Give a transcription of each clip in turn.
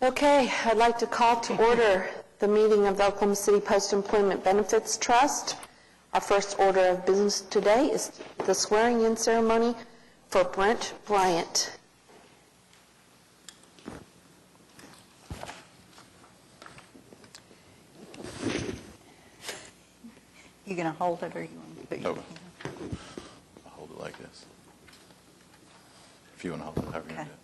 Okay, I'd like to call to order the meeting of the Oklahoma City Post-Employment Benefits Trust. Our first order of business today is the swearing-in ceremony for Brent Bryant. You going to hold it or you want to put your hand? I'll hold it like this. If you want to hold it, however you want to do it.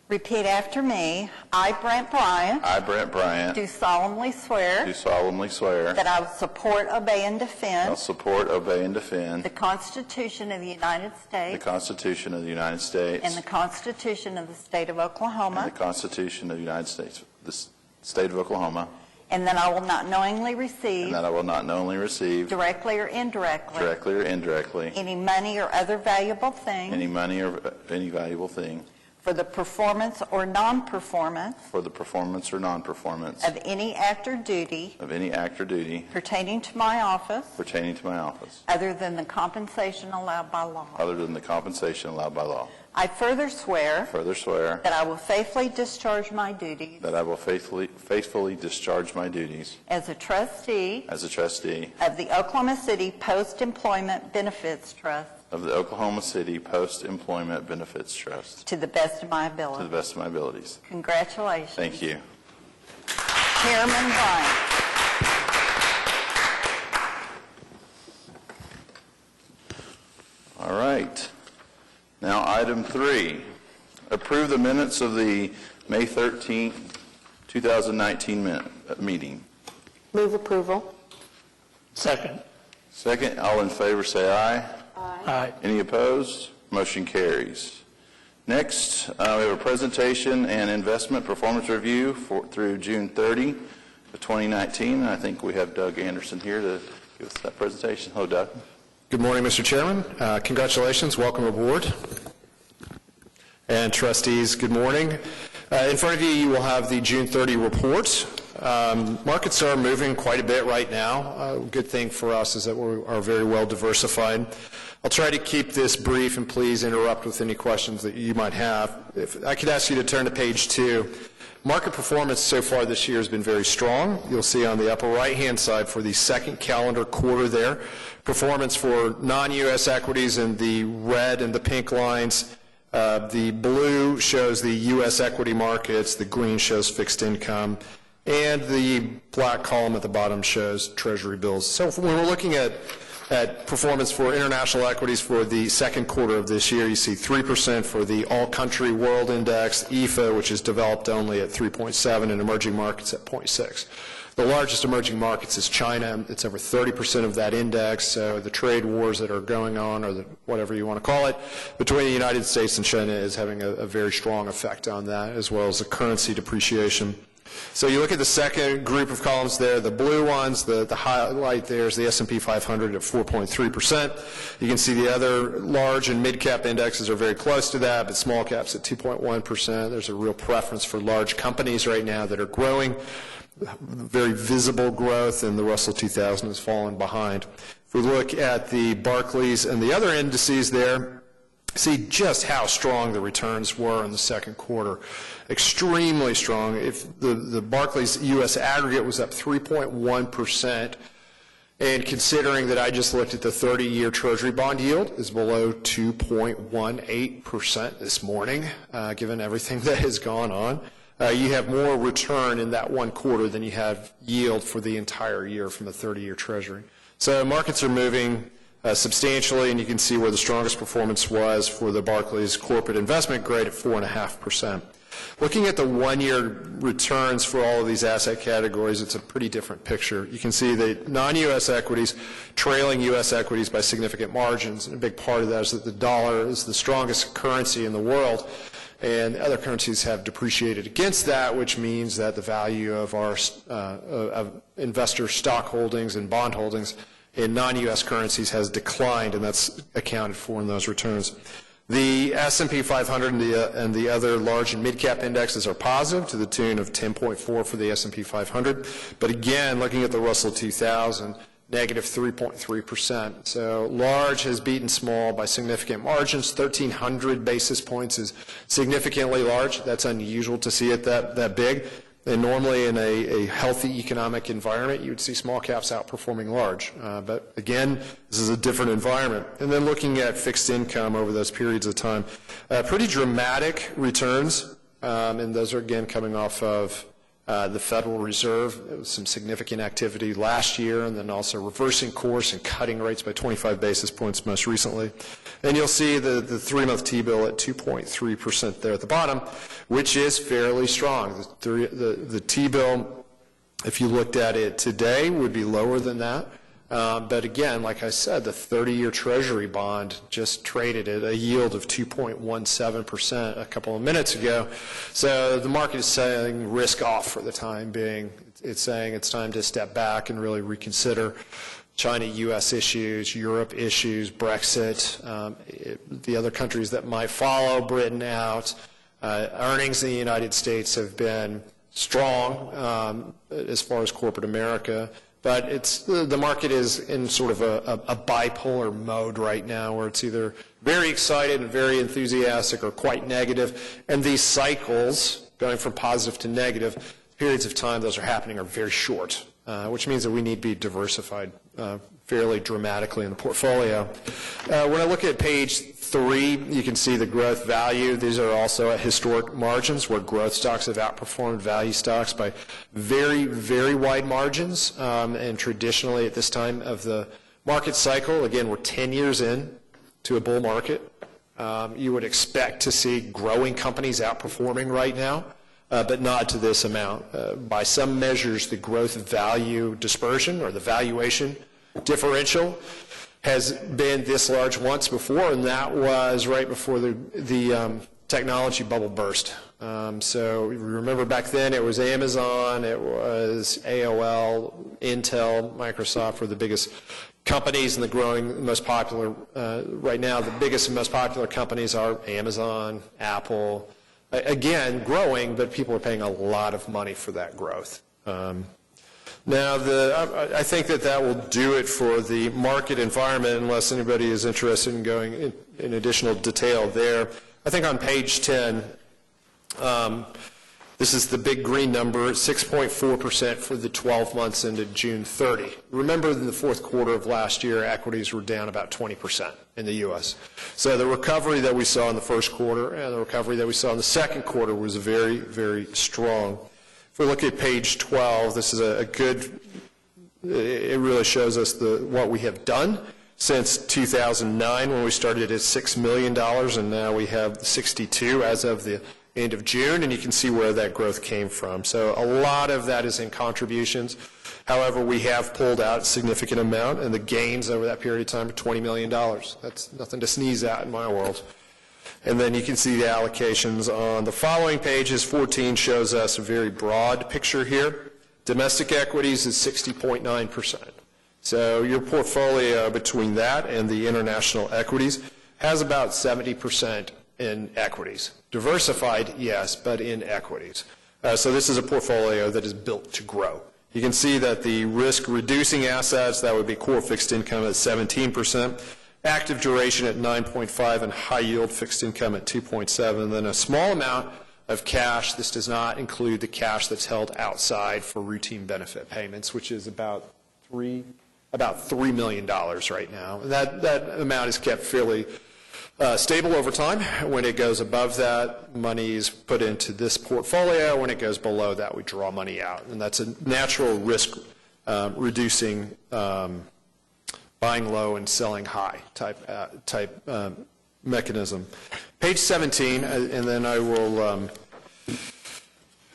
Repeat after me. I, Brent Bryant, I, Brent Bryant, do solemnly swear that I will support, obey, and I'll defend support, obey, and defend the Constitution of the United the States Constitution of the United States and the Constitution of the State of Oklahoma, and the Constitution of the United States, the State of Oklahoma, and that I will not knowingly receive, and that I will not knowingly receive, directly or indirectly, any money or other valuable thing any valuable thing for the performance or non-performance for the performance or non-performance of any act or duty pertaining to my office other than the compensation allowed by law. I further swear that I will faithfully discharge my duties as a trustee of the Oklahoma City Post-Employment Benefits Trust to the best of my ability. Congratulations. Thank you. Chairman Bryant. All right. Now, item 3, approve the minutes of the May 13th, 2019 meeting. Move approval. Second. Second, all in favor say aye. Aye. Any opposed? Motion carries. Next, we have a presentation and investment performance review through June 30 of 2019. And I think we have Doug Anderson here to give us that presentation. Hello, Doug. Good morning, Mr. Chairman. Congratulations. Welcome aboard. And trustees, good morning. In front of you, you will have the June 30 report. Markets are moving quite a bit right now. A good thing for us is that we are very well diversified. I'll try to keep this brief, and please interrupt with any questions that you might have. If I could ask you to turn to page 2. Market performance so far this year has been very strong. You'll see on the upper right-hand side for the second calendar quarter there, performance for non-U.S. equities in the red and the pink lines. The blue shows the U.S. equity markets, the green shows fixed income, and the black column at the bottom shows Treasury bills. So when we're looking at performance for international equities for the second quarter of this year, you see 3% for the all-country world index, EFA, which is developed only at 3.7, and emerging markets at 0.6. The largest emerging markets is China. It's over 30% of that index. So the trade wars that are going on, or whatever you want to call it, between the United States and China is having a very strong effect on that, as well as the currency depreciation. So you look at the second group of columns there, the blue ones, the highlight there is the S&P 500 at 4.3%. You can see the other large and mid-cap indexes are very close to that, but small caps at 2.1%. There's a real preference for large companies right now that are growing, very visible growth, and the Russell 2000 has fallen behind. If we look at the Barclays and the other indices there, see just how strong the returns were in the second quarter. Extremely strong. If the Barclays U.S. aggregate was up 3.1%, and considering that I just looked at the 30-year Treasury bond yield is below 2.18% this morning, given everything that has gone on, you have more return in that one quarter than you have yield for the entire year from the 30-year Treasury. So markets are moving substantially, and you can see where the strongest performance was for the Barclays corporate investment grade at 4.5%. Looking at the one-year returns for all of these asset categories, it's a pretty different picture. You can see that non-U.S. equities trailing U.S. equities by significant margins, and a big part of that is that the dollar is the strongest currency in the world, and other currencies have depreciated against that, which means that the value of our of investor stock holdings and bond holdings in non-U.S. currencies has declined, and that's accounted for in those returns. The S&P 500 and the other large and mid-cap indexes are positive to the tune of 10.4 for the S&P 500. But again, looking at the Russell 2000, negative 3.3%. So large has beaten small by significant margins. 1,300 basis points is significantly large. That's unusual to see it that big. And normally in a healthy economic environment, you would see small caps outperforming large. But again, this is a different environment. And then looking at fixed income over those periods of time, pretty dramatic returns. And those are, again, coming off of the Federal Reserve. It was some significant activity last year, and then also reversing course and cutting rates by 25 basis points most recently. And you'll see the 3-month T-bill at 2.3% there at the bottom, which is fairly strong. The T-bill, if you looked at it today, would be lower than that. But again, like I said, the 30-year Treasury bond just traded at a yield of 2.17% a couple of minutes ago. So the market is saying risk off for the time being. It's saying it's time to step back and really reconsider China-U.S. issues, Europe issues, Brexit, the other countries that might follow, Britain out. Earnings in the United States have been strong as far as corporate America. But the market is in sort of a bipolar mode right now where it's either very excited and very enthusiastic or quite negative. And these cycles, going from positive to negative, periods of time those are happening are very short, which means that we need to be diversified fairly dramatically in the portfolio. When I look at page 3, you can see the growth value. These are also at historic margins where growth stocks have outperformed value stocks by very, very wide margins. And traditionally at this time of the market cycle, again, we're 10 years in to a bull market. You would expect to see growing companies outperforming right now, but not to this amount. By some measures, the growth value dispersion or the valuation differential has been this large once before, and that was right before the technology bubble burst. So you remember back then it was Amazon, it was AOL, Intel, Microsoft were the biggest companies and the growing, most popular. Right now, the biggest and most popular companies are Amazon, Apple. Again, growing, but people are paying a lot of money for that growth. Now, I think that will do it for the market environment, unless anybody is interested in going in additional detail there. I think on page 10, this is the big green number, 6.4% for the 12 months ended June 30. Remember, in the fourth quarter of last year, equities were down about 20% in the U.S. So the recovery that we saw in the first quarter and the recovery that we saw in the second quarter was very, very strong. If we look at page 12, this is a good, it really shows us what we have done since 2009 when we started at $6 million, and now we have 62 as of the end of June, and you can see where that growth came from. So a lot of that is in contributions. However, we have pulled out a significant amount, and the gains over that period of time are $20 million. That's nothing to sneeze at in my world. And then you can see the allocations on the following pages. 14 shows us a very broad picture here. Domestic equities is 60.9%. So your portfolio between that and the international equities has about 70% in equities. Diversified, yes, but in equities. So this is a portfolio that is built to grow. You can see that the risk-reducing assets, that would be core fixed income at 17%, active duration at 9.5, and high-yield fixed income at 2.7. Then a small amount of cash. This does not include the cash that's held outside for routine benefit payments, which is about $3 million right now. That amount is kept fairly stable over time. When it goes above that, money is put into this portfolio. When it goes below that, we draw money out. And that's a natural risk reducing buying low and selling high type mechanism. Page 17, and then I will,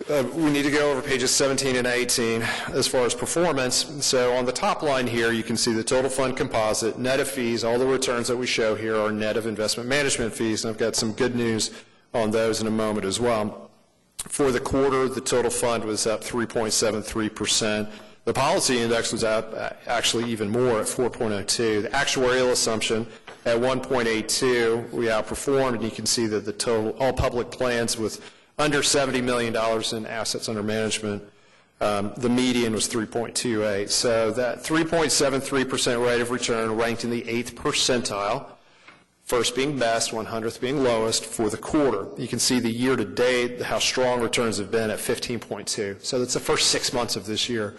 we need to go over pages 17 and 18 as far as performance. So on the top line here, you can see the total fund composite, net of fees. All the returns that we show here are net of investment management fees, and I've got some good news on those in a moment as well. For the quarter, the total fund was up 3.73%. The policy index was up actually even more at 4.02. The actuarial assumption at 1.82, we outperformed, and you can see that the total, all public plans with under $70 million in assets under management The median was 3.28. So that 3.73% rate of return ranked in the 8th percentile, first being best, 100th being lowest for the quarter. You can see the year-to-date, how strong returns have been at 15.2. So that's the first 6 months of this year.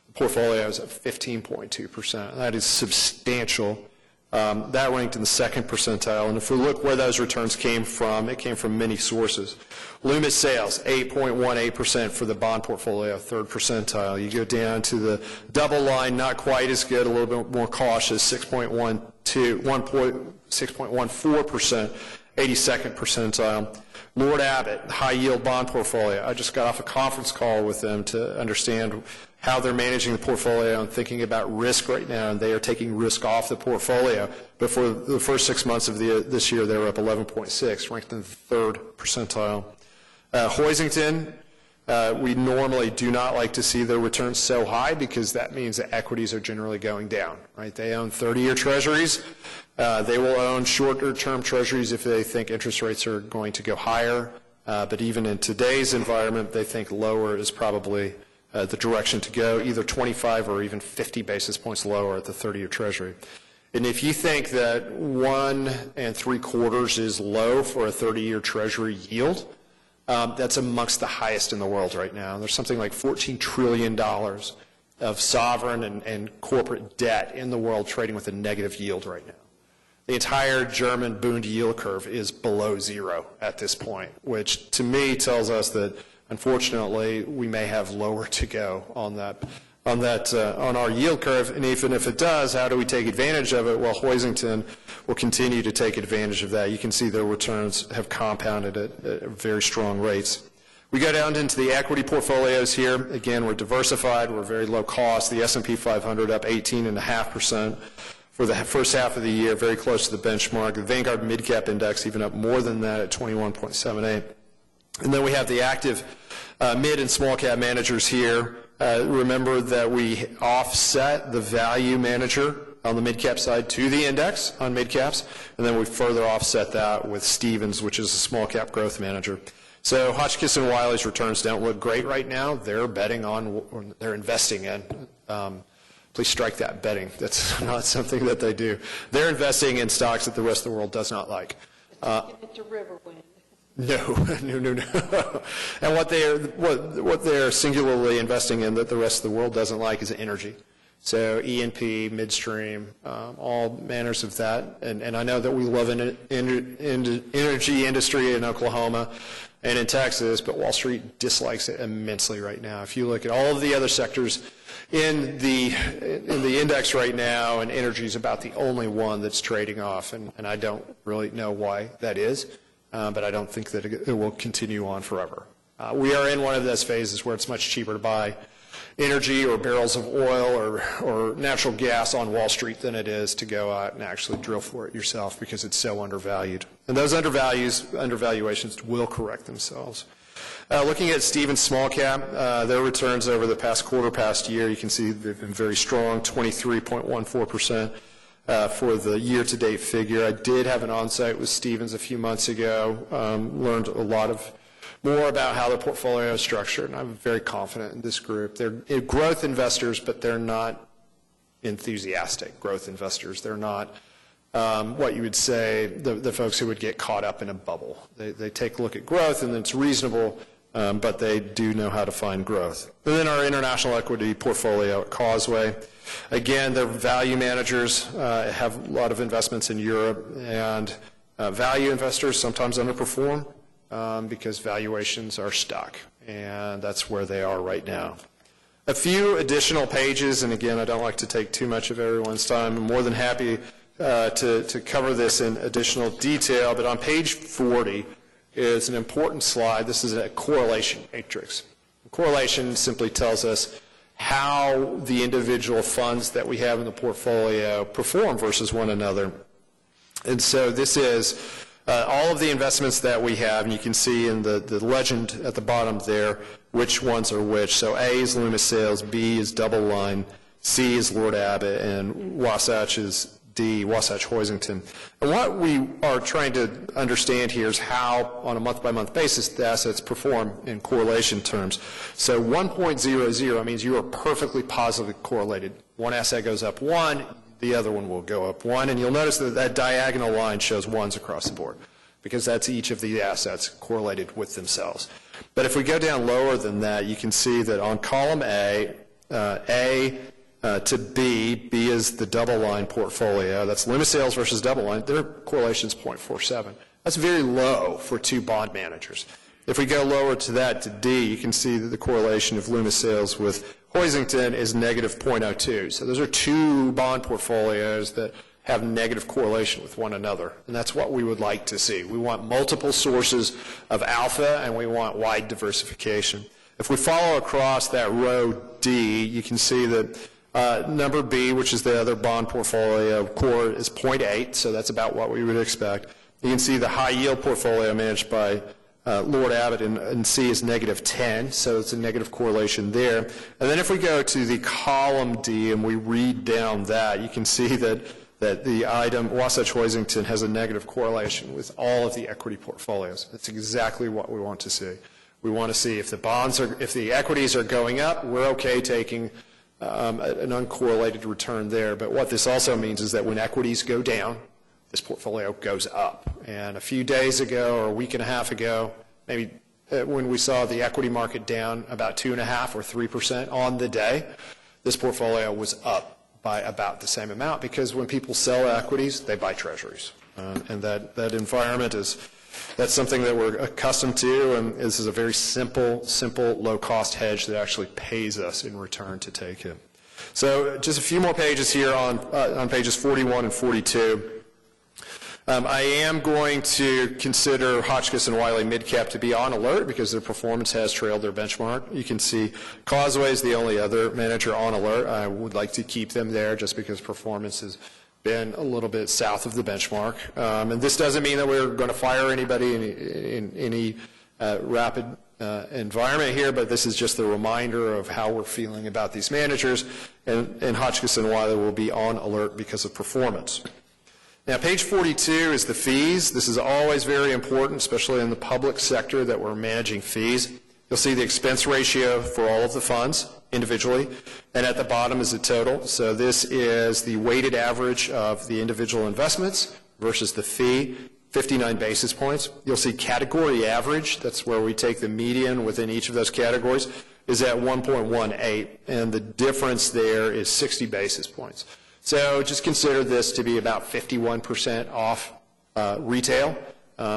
The portfolio is at 15.2%. That is substantial. That ranked in the 2nd percentile. And if we look where those returns came from, it came from many sources. Loomis sales, 8.18% for the bond portfolio, 3rd percentile. You go down to the double line, not quite as good, a little bit more cautious, 6.14%, 82nd percentile. Lord Abbott, high yield bond portfolio. I just got off a conference call with them to understand how they're managing the portfolio and thinking about risk right now, and they are taking risk off the portfolio. But for the first 6 months of this year, they were up 11.6, ranked in the 3rd percentile. Hoisington, we normally do not like to see their returns so high because that means that equities are generally going down, right? They own 30-year treasuries. They will own shorter-term treasuries if they think interest rates are going to go higher. But even in today's environment, they think lower is probably the direction to go, either 25 or even 50 basis points lower at the 30-year treasury. And if you think that 1 3/4 is low for a 30-year treasury yield, that's amongst the highest in the world right now. There's something like $14 trillion of sovereign and corporate debt in the world trading with a negative yield right now. The entire German Bund yield curve is below zero at this point, which to me tells us that unfortunately we may have lower to go on our yield curve. And even if it does, how do we take advantage of it? Well, Hoisington will continue to take advantage of that. You can see their returns have compounded at very strong rates. We go down into the equity portfolios here. Again, we're diversified. We're very low cost. The S&P 500 up 18.5% for the first half of the year, very close to the benchmark. The Vanguard Mid-Cap Index even up more than that at 21.78. And then we have the active mid and small cap managers here. Remember that we offset the value manager on the mid-cap side to the index on mid-caps, and then we further offset that with Stevens, which is a small-cap growth manager. So Hotchkiss & Wiley's returns don't look great right now. They're betting on, or they're investing in. Please strike that betting. That's not something that they do. They're investing in stocks that the rest of the world does not like. It's a Riverwind. No. And what they're singularly investing in that the rest of the world doesn't like is energy. So E&P, midstream, all manners of that. And I know that we love an energy industry in Oklahoma and in Texas, but Wall Street dislikes it immensely right now. If you look at all of the other sectors in the index right now, and energy is about the only one that's trading off, and I don't really know why that is. But I don't think that it will continue on forever. We are in one of those phases where it's much cheaper to buy energy or barrels of oil or natural gas on Wall Street than it is to go out and actually drill for it yourself because it's so undervalued. And those undervaluations will correct themselves. Looking at Stevens Small Cap, their returns over the past year, you can see they've been very strong, 23.14%. For the year-to-date figure. I did have an on-site with Stevens a few months ago, learned a lot more about how the portfolio is structured, and I'm very confident in this group. They're growth investors, but they're not enthusiastic growth investors. They're not what you would say the folks who would get caught up in a bubble. They take a look at growth, and it's reasonable, but they do know how to find growth. And then our international equity portfolio at Causeway. Again, they're value managers, have a lot of investments in Europe, and value investors sometimes underperform because valuations are stuck, and that's where they are right now. A few additional pages, and again, I don't like to take too much of everyone's time. I'm more than happy to cover this in additional detail, but on page 40 is an important slide. This is a correlation matrix. Correlation simply tells us how the individual funds that we have in the portfolio perform versus one another. And so this is all of the investments that we have, and you can see in the legend at the bottom there which ones are which. So A is Loomis Sales, B is Double Line, C is Lord Abbott, and Wasatch is D, Wasatch Hoisington. And what we are trying to understand here is how, on a month-by-month basis, the assets perform in correlation terms. So 1.00 means you are perfectly positively correlated. One asset goes up 1, the other one will go up 1, and you'll notice that that diagonal line shows 1s across the board, because that's each of the assets correlated with themselves. But if we go down lower than that, you can see that on column A to B is the double line portfolio. That's limit sales versus double line. Their correlation is 0.47. That's very low for two bond managers. If we go lower to that, to D, you can see that the correlation of limit sales with Hoisington is negative 0.02. So those are two bond portfolios that have negative correlation with one another, and that's what we would like to see. We want multiple sources of alpha, and we want wide diversification. If we follow across that row D, you can see that number B, which is the other bond portfolio core, is 0.8, so that's about what we would expect. You can see the high yield portfolio managed by Lord Abbott and C is negative 10, so it's a negative correlation there. And then if we go to the column D and we read down that, you can see that the item Wasatch Hoisington has a negative correlation with all of the equity portfolios. That's exactly what we want to see. We want to see if the equities are going up, we're okay taking an uncorrelated return there. But what this also means is that when equities go down, this portfolio goes up. And a few days ago or a week and a half ago, maybe when we saw the equity market down about 2.5% or 3% on the day, this portfolio was up by about the same amount, because when people sell equities, they buy treasuries. And that environment that's something that we're accustomed to, and this is a very simple, low-cost hedge that actually pays us in return to take it. So just a few more pages here on pages 41 and 42. I am going to consider Hotchkiss and Wiley Midcap to be on alert because their performance has trailed their benchmark. You can see Causeway is the only other manager on alert. I would like to keep them there just because performance has been a little bit south of the benchmark. And this doesn't mean that we're going to fire anybody in any rapid environment here, but this is just a reminder of how we're feeling about these managers. And Hotchkiss and Wiley will be on alert because of performance. Now, page 42 is the fees. This is always very important, especially in the public sector that we're managing fees. You'll see the expense ratio for all of the funds individually, and at the bottom is the total. So this is the weighted average of the individual investments versus the fee, 59 basis points. You'll see category average, that's where we take the median within each of those categories, is at 1.18, and the difference there is 60 basis points. So just consider this to be about 51% off retail,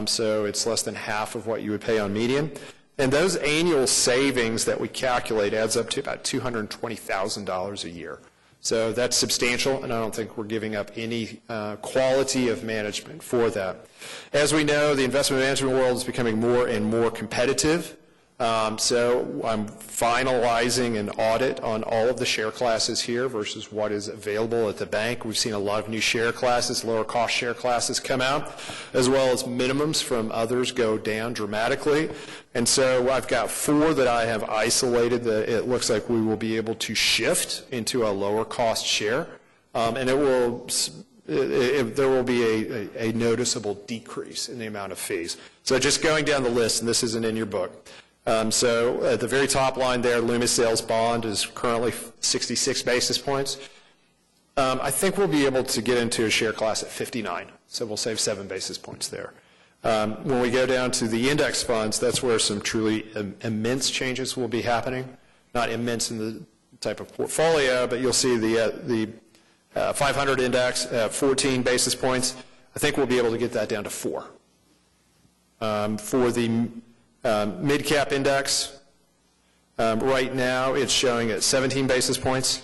so it's less than half of what you would pay on median. And those annual savings that we calculate adds up to about $220,000 a year. So that's substantial, and I don't think we're giving up any quality of management for that. As we know, the investment management world is becoming more and more competitive. So I'm finalizing an audit on all of the share classes here versus what is available at the bank. We've seen a lot of new share classes, lower cost share classes come out, as well as minimums from others go down dramatically. And so I've got 4 that I have isolated that it looks like we will be able to shift into a lower cost share. And there will be a noticeable decrease in the amount of fees. So just going down the list, and this isn't in your book. So at the very top line there, Loomis Sales Bond is currently 66 basis points. I think we'll be able to get into a share class at 59, so we'll save 7 basis points there. When we go down to the index funds, that's where some truly immense changes will be happening. Not immense in the type of portfolio, but you'll see the 500 index at 14 basis points. I think we'll be able to get that down to 4. For the mid-cap index, right now it's showing at 17 basis points.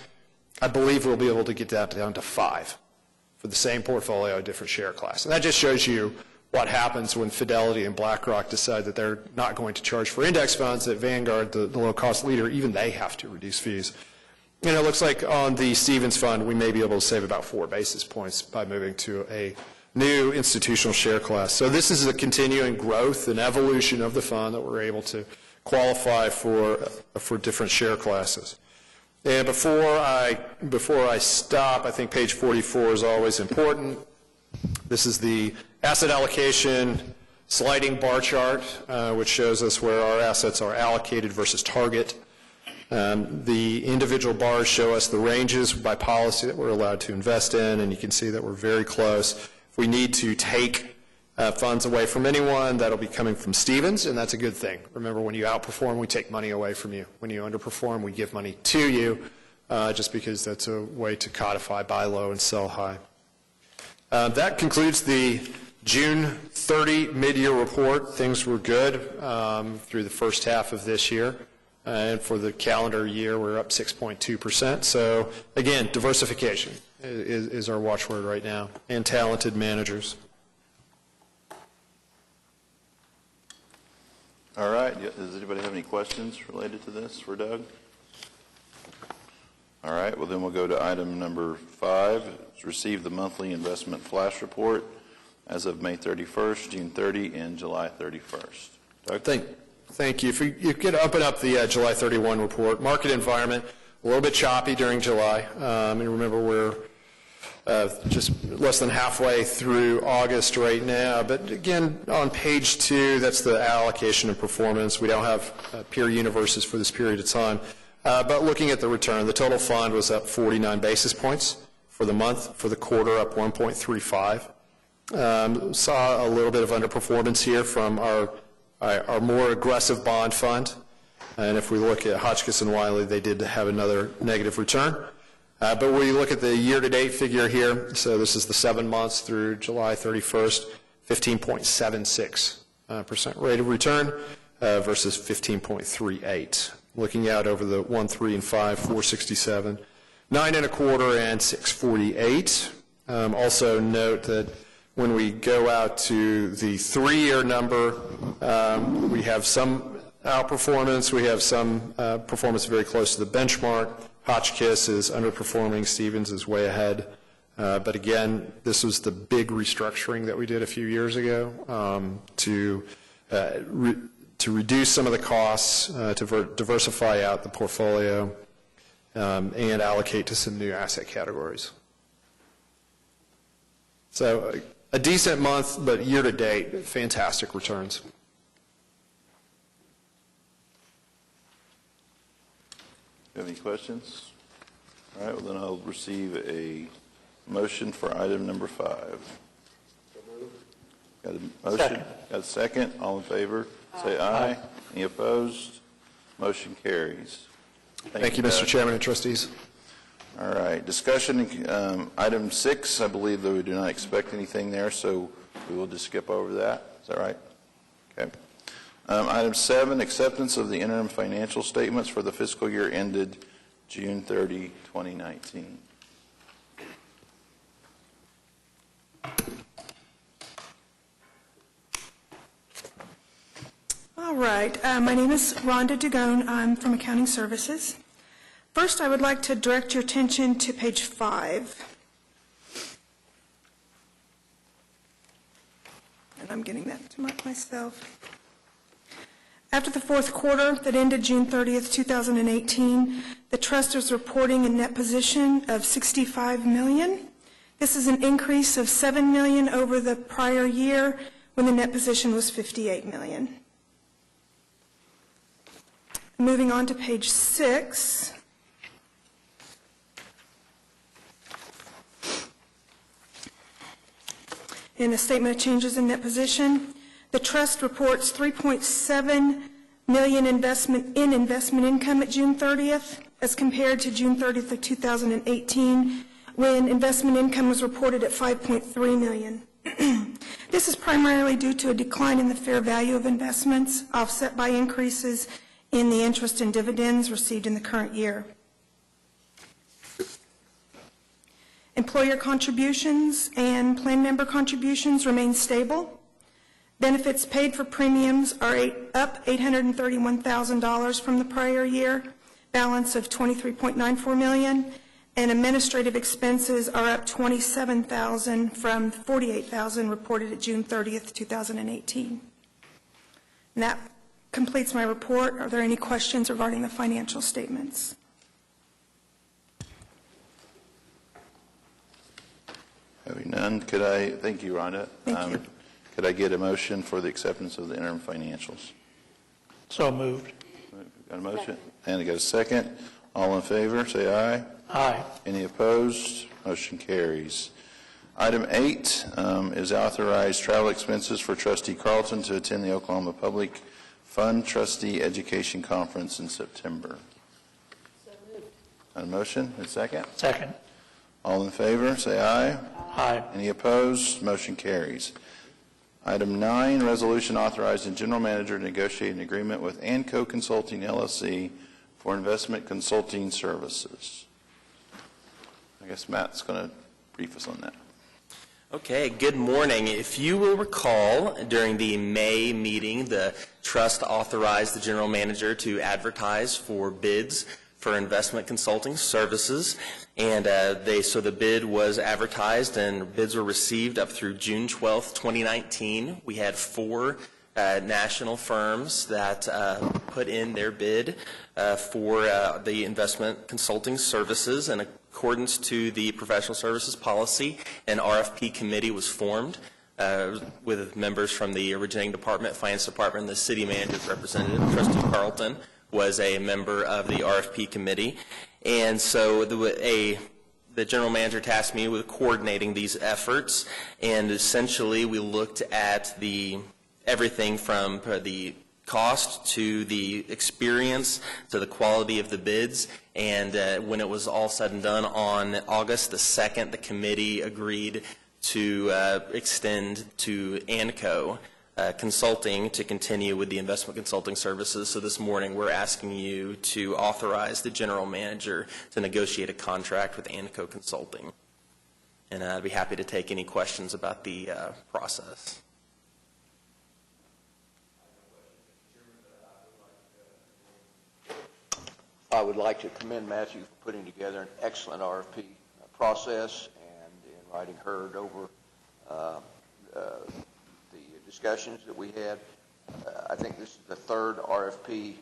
I believe we'll be able to get that down to 5 for the same portfolio, different share class. And that just shows you what happens when Fidelity and BlackRock decide that they're not going to charge for index funds, that Vanguard, the low-cost leader, even they have to reduce fees. And it looks like on the Stevens Fund, we may be able to save about 4 basis points by moving to a new institutional share class. So this is a continuing growth and evolution of the fund that we're able to qualify for different share classes. And before I stop, I think page 44 is always important. This is the asset allocation sliding bar chart, which shows us where our assets are allocated versus target. The individual bars show us the ranges by policy that we're allowed to invest in, and you can see that we're very close. If we need to take funds away from anyone, that'll be coming from Stevens, and that's a good thing. Remember, when you outperform, we take money away from you. When you underperform, we give money to you, just because that's a way to codify buy low and sell high. That concludes the June 30 mid-year report. Things were good through the first half of this year. And for the calendar year, we're up 6.2%. So, again, diversification is our watchword right now, and talented managers. All right. Does anybody have any questions related to this for Doug? All right. Well, then we'll go to item number 5. It's receive the monthly investment flash report as of May 31st, June 30, and July 31st. Doug? Thank you. If you could open up the July 31 report. Market environment, a little bit choppy during July. And remember, we're just less than halfway through August right now. But again, on page 2, that's the allocation and performance. We don't have peer universes for this period of time. But looking at the return, the total fund was up 49 basis points for the month. For the quarter, up 1.35. Saw a little bit of underperformance here from our more aggressive bond fund. And if we look at Hotchkiss and Wiley, they did have another negative return. But when you look at the year-to-date figure here, so this is the 7 months through July 31st, 15.76% rate of return versus 15.38. Looking out over the 1, 3, and 5, 467, 9 1/4, and 648. Also note that when we go out to the 3-year number, we have some outperformance. We have some performance very close to the benchmark. Hotchkiss is underperforming. Stevens is way ahead. But again, this was the big restructuring that we did a few years ago to reduce some of the costs, to diversify out the portfolio, and allocate to some new asset categories. So a decent month, but year-to-date, fantastic returns. Do you have any questions? All right, well, then I'll receive a motion for item number 5. Got a motion? Second. Got a second? All in favor? Say aye. Any opposed? Motion carries. Thank you, Mr. Chairman and trustees. All right, discussion, item 6, I believe that we do not expect anything there, so we will just skip over that. Is that right? Okay. Item 7, acceptance of the interim financial statements for the fiscal year ended June 30, 2019. All right. My name is Rhonda Dugone. I'm from Accounting Services. First, I would like to direct your attention to page 5. And I'm getting that to myself. After the fourth quarter that ended June 30th, 2018, the trust is reporting a net position of $65 million. This is an increase of $7 million over the prior year when the net position was $58 million. Moving on to page 6. In the statement of changes in net position, the trust reports $3.7 million investment income at June 30th as compared to June 30th of 2018 when investment income was reported at $5.3 million. This is primarily due to a decline in the fair value of investments offset by increases in the interest and dividends received in the current year. Employer contributions and plan member contributions remain stable. Benefits paid for premiums are up $831,000 from the prior year, balance of $23.94 million, and administrative expenses are up $27,000 from $48,000 reported at June 30th, 2018. And that completes my report. Are there any questions regarding the financial statements? Having none, thank you, Rhonda. Thank you. Could I get a motion for the acceptance of the interim financials? So moved. Got a motion? And I got a second. All in favor, say aye. Aye. Any opposed? Motion carries. Item 8 is authorize travel expenses for Trustee Carlton to attend the Oklahoma Public Fund Trustee Education Conference in September. So moved. Got a motion? And a second? Second. All in favor, say aye. Aye. Any opposed? Motion carries. Item 9, resolution authorizing general manager to negotiate an agreement with ANCO Consulting LLC for investment consulting services. I guess Matt's going to brief us on that. Okay, good morning. If you will recall, during the May meeting, the trust authorized the general manager to advertise for bids for investment consulting services, and so the bid was advertised and bids were received up through June 12th, 2019. We had 4 national firms that put in their bid for the investment consulting services. In accordance to the professional services policy, an RFP committee was formed with members from the originating department, finance department, and the city manager's representative. Trustee Carlton was a member of the RFP committee. And so the general manager tasked me with coordinating these efforts, and essentially we looked at everything from the cost to the experience to the quality of the bids. And when it was all said and done on August the 2nd, the committee agreed to extend to ANCO Consulting to continue with the investment consulting services. So this morning we're asking you to authorize the general manager to negotiate a contract with ANCO Consulting. And I'd be happy to take any questions about the process. I would like to commend Matthew for putting together an excellent RFP process and in writing heard over the discussions that we had. I think this is the 3rd RFP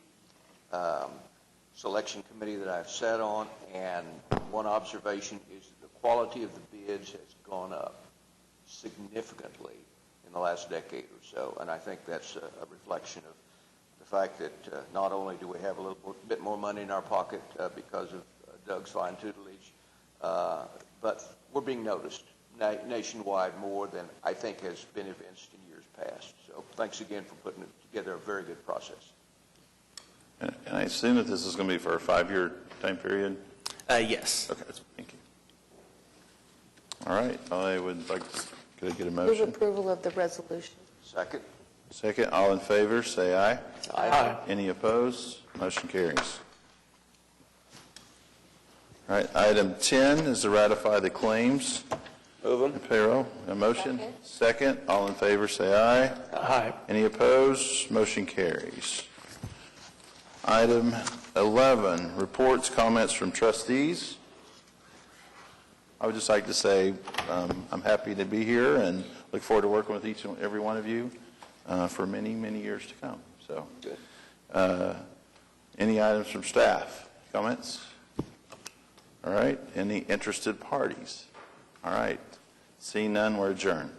selection committee that I've sat on, and one observation is that the quality of the bids has gone up significantly in the last decade or so, and I think that's a reflection of the fact that not only do we have a little bit more money in our pocket because of Doug's fine tutelage, but we're being noticed nationwide more than I think has been evinced in years past. So thanks again for putting together a very good process. And I assume that this is going to be for a 5-year time period? Yes. Okay, thank you. All right, I would like to, could I get a Move motion? approval of the resolution. Second. Second, all in favor, say aye. Aye. Any opposed? Motion carries. All right, item 10 is to ratify the claims. Move them. Payroll. A motion? Second, all in favor, say aye. Aye. Any opposed? Motion carries. Item 11, reports, comments from trustees. I would just like to say I'm happy to be here and look forward to working with each and every one of you for many, many years to come. So, any items from staff? Comments? All right. Any interested parties? All right. Seeing none, we're adjourned.